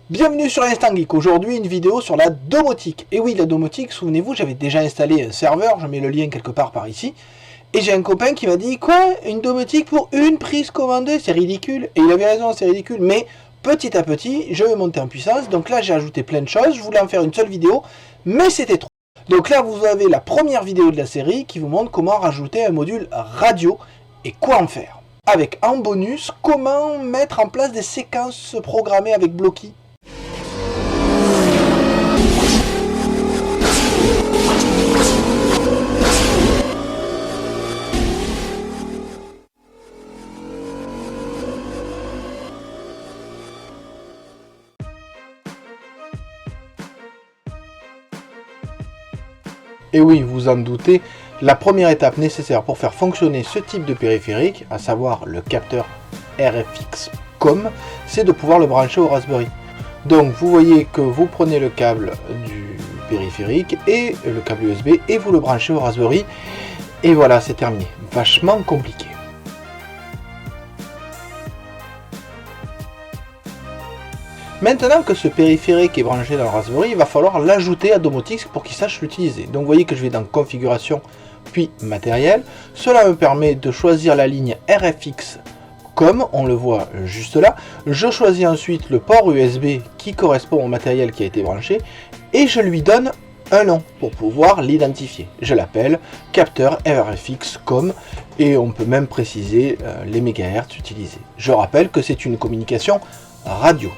Bienvenue sur Instant Geek, aujourd'hui une vidéo sur la domotique. Et oui, la domotique, souvenez-vous, j'avais déjà installé un serveur, je mets le lien quelque part par ici. Et j'ai un copain qui m'a dit, quoi, une domotique pour une prise commandée, c'est ridicule. Et il avait raison, c'est ridicule, mais petit à petit, je vais monter en puissance. Donc là, j'ai ajouté plein de choses, je voulais en faire une seule vidéo, mais c'était trop. Donc là, vous avez la première vidéo de la série qui vous montre comment rajouter un module radio et quoi en faire. Avec en bonus, comment mettre en place des séquences programmées avec Blocky. Et oui, vous en doutez, la première étape nécessaire pour faire fonctionner ce type de périphérique, à savoir le capteur RFX-COM, c'est de pouvoir le brancher au Raspberry. Donc vous voyez que vous prenez le câble du périphérique et le câble USB et vous le branchez au Raspberry. Et voilà, c'est terminé. Vachement compliqué. Maintenant que ce périphérique est branché dans le Raspberry, il va falloir l'ajouter à Domotix pour qu'il sache l'utiliser. Donc vous voyez que je vais dans Configuration, puis Matériel. Cela me permet de choisir la ligne RFX comme on le voit juste là. Je choisis ensuite le port USB qui correspond au matériel qui a été branché et je lui donne un nom pour pouvoir l'identifier. Je l'appelle capteur RFX COM et on peut même préciser les mégahertz utilisés. Je rappelle que c'est une communication radio.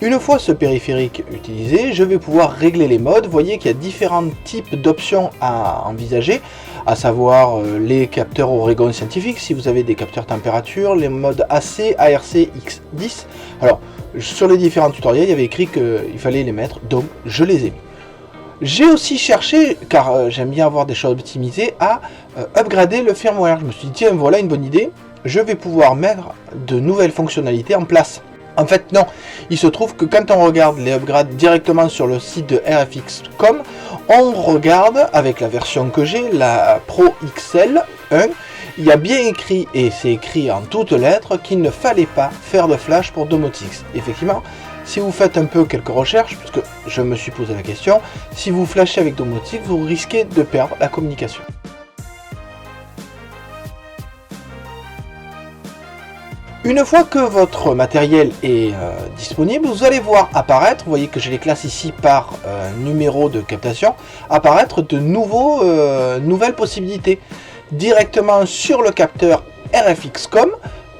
Une fois ce périphérique utilisé, je vais pouvoir régler les modes. Vous voyez qu'il y a différents types d'options à envisager, à savoir les capteurs Oregon scientifique, si vous avez des capteurs température, les modes AC, ARC, X10. Alors, sur les différents tutoriels, il y avait écrit qu'il fallait les mettre, donc je les ai mis. J'ai aussi cherché, car j'aime bien avoir des choses optimisées, à upgrader le firmware. Je me suis dit, tiens, voilà une bonne idée, je vais pouvoir mettre de nouvelles fonctionnalités en place. En fait, non. Il se trouve que quand on regarde les upgrades directement sur le site de RFX.com, on regarde avec la version que j'ai, la Pro XL 1, il y a bien écrit, et c'est écrit en toutes lettres, qu'il ne fallait pas faire de flash pour Domotix. Effectivement, si vous faites un peu quelques recherches, puisque je me suis posé la question, si vous flashez avec Domotix, vous risquez de perdre la communication. Une fois que votre matériel est disponible, vous allez voir apparaître, vous voyez que je les classe ici par numéro de captation, apparaître de nouvelles possibilités. Directement sur le capteur RFX-COM,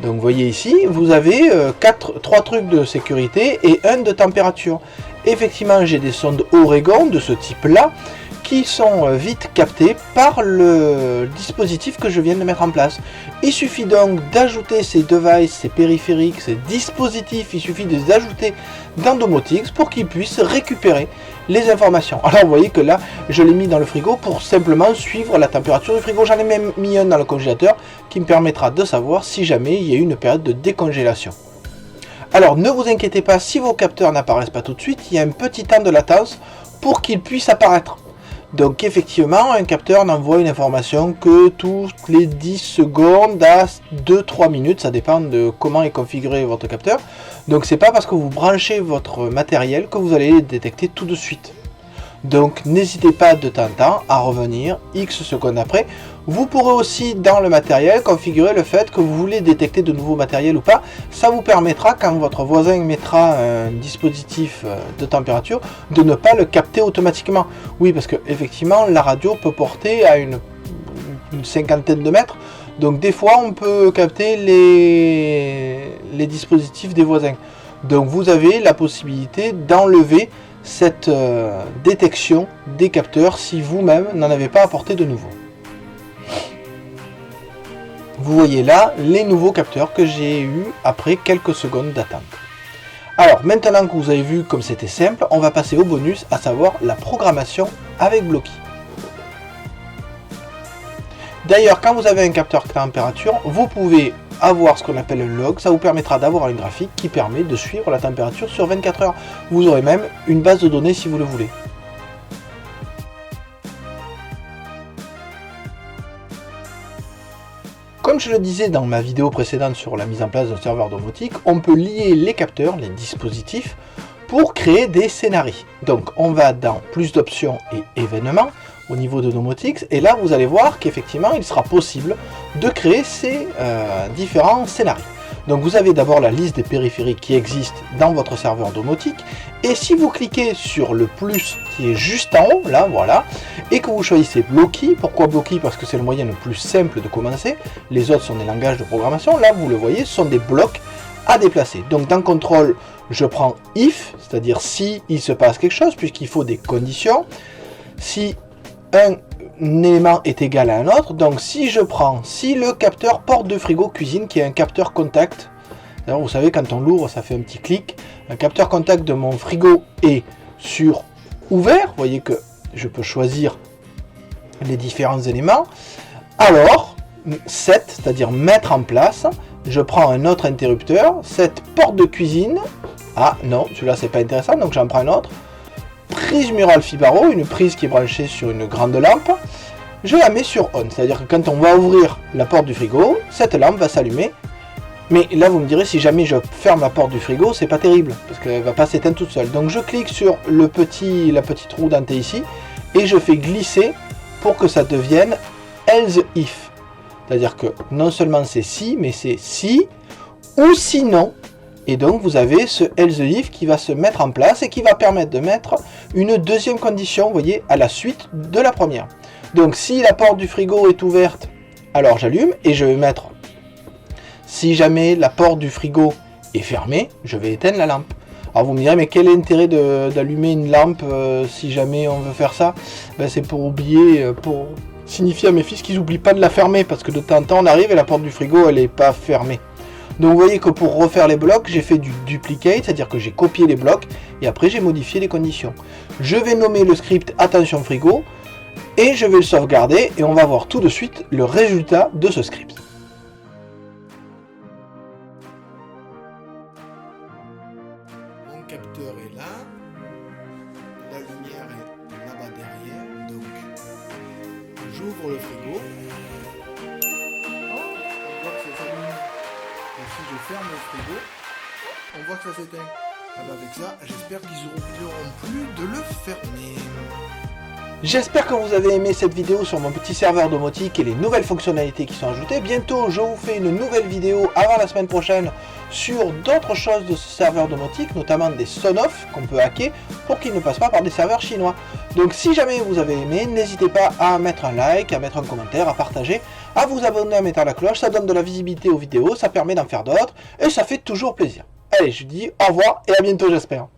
donc vous voyez ici, vous avez 3 trucs de sécurité et 1 de température. Effectivement, j'ai des sondes Oregon de ce type-là, qui sont vite captés par le dispositif que je viens de mettre en place. Il suffit donc d'ajouter ces devices, ces périphériques, ces dispositifs, il suffit de les ajouter dans Domotix pour qu'ils puissent récupérer les informations. Alors vous voyez que là, je l'ai mis dans le frigo pour simplement suivre la température du frigo. J'en ai même mis un dans le congélateur qui me permettra de savoir si jamais il y a eu une période de décongélation. Alors ne vous inquiétez pas, si vos capteurs n'apparaissent pas tout de suite, il y a un petit temps de latence pour qu'ils puissent apparaître. Donc effectivement, un capteur n'envoie une information que toutes les 10 secondes à 2-3 minutes, ça dépend de comment est configuré votre capteur. Donc c'est pas parce que vous branchez votre matériel que vous allez les détecter tout de suite. Donc n'hésitez pas de temps en temps à revenir X secondes après. Vous pourrez aussi dans le matériel configurer le fait que vous voulez détecter de nouveaux matériels ou pas. Ça vous permettra quand votre voisin mettra un dispositif de température de ne pas le capter automatiquement. Oui, parce que effectivement la radio peut porter à une cinquantaine de mètres. Donc des fois on peut capter les dispositifs des voisins. Donc vous avez la possibilité d'enlever cette détection des capteurs si vous-même n'en avez pas apporté de nouveau. Vous voyez là les nouveaux capteurs que j'ai eu après quelques secondes d'attente. Alors maintenant que vous avez vu comme c'était simple, on va passer au bonus, à savoir la programmation avec Blocky. D'ailleurs, quand vous avez un capteur température, vous pouvez avoir ce qu'on appelle un log, ça vous permettra d'avoir un graphique qui permet de suivre la température sur 24 heures. Vous aurez même une base de données si vous le voulez. Comme je le disais dans ma vidéo précédente sur la mise en place d'un serveur domotique, on peut lier les capteurs, les dispositifs, pour créer des scénarios. Donc on va dans plus d'options et événements au niveau de Domoticz, et là vous allez voir qu'effectivement il sera possible de créer ces différents scénarios. Donc vous avez d'abord la liste des périphériques qui existent dans votre serveur domotique, et si vous cliquez sur le plus qui est juste en haut, là voilà, et que vous choisissez Blocky, pourquoi Blocky? Parce que c'est le moyen le plus simple de commencer, les autres sont des langages de programmation, là vous le voyez, ce sont des blocs à déplacer. Donc dans Contrôle, je prends if, c'est-à-dire si il se passe quelque chose, puisqu'il faut des conditions, si un élément est égal à un autre, donc si je prends, si le capteur porte de frigo cuisine, qui est un capteur contact, vous savez quand on l'ouvre ça fait un petit clic, un capteur contact de mon frigo est sur ouvert, vous voyez que je peux choisir les différents éléments, alors set, c'est-à-dire mettre en place, je prends un autre interrupteur, cette porte de cuisine, ah non, celui-là c'est pas intéressant, donc j'en prends un autre, prise murale Fibaro, une prise qui est branchée sur une grande lampe, je la mets sur on, c'est-à-dire que quand on va ouvrir la porte du frigo, cette lampe va s'allumer, mais là vous me direz si jamais je ferme la porte du frigo, c'est pas terrible, parce qu'elle va pas s'éteindre toute seule, donc je clique sur la petite roue dentée ici, et je fais glisser pour que ça devienne else if, c'est-à-dire que non seulement c'est si, mais c'est si, ou sinon. Et donc vous avez ce else if qui va se mettre en place et qui va permettre de mettre une deuxième condition, vous voyez, à la suite de la première. Donc si la porte du frigo est ouverte, alors j'allume et je vais mettre, si jamais la porte du frigo est fermée, je vais éteindre la lampe. Alors vous me direz, mais quel est l'intérêt d'allumer une lampe si jamais on veut faire ça? Ben, c'est pour oublier, pour signifier à mes fils qu'ils n'oublient pas de la fermer, parce que de temps en temps on arrive et la porte du frigo elle n'est pas fermée. Donc vous voyez que pour refaire les blocs, j'ai fait du duplicate, c'est-à-dire que j'ai copié les blocs, et après j'ai modifié les conditions. Je vais nommer le script attention frigo, et je vais le sauvegarder, et on va voir tout de suite le résultat de ce script. Mon capteur est là, la lumière est là-bas derrière, donc j'ouvre le frigo. Si je ferme le frigo, on voit que ça s'éteint. Alors avec ça, j'espère qu'ils n'oublieront plus de le fermer. J'espère que vous avez aimé cette vidéo sur mon petit serveur domotique et les nouvelles fonctionnalités qui sont ajoutées. Bientôt, je vous fais une nouvelle vidéo avant la semaine prochaine sur d'autres choses de ce serveur domotique, notamment des Sonoff qu'on peut hacker pour qu'ils ne passent pas par des serveurs chinois. Donc si jamais vous avez aimé, n'hésitez pas à mettre un like, à mettre un commentaire, à partager, à vous abonner en mettant la cloche, ça donne de la visibilité aux vidéos, ça permet d'en faire d'autres et ça fait toujours plaisir. Allez, je vous dis au revoir et à bientôt j'espère.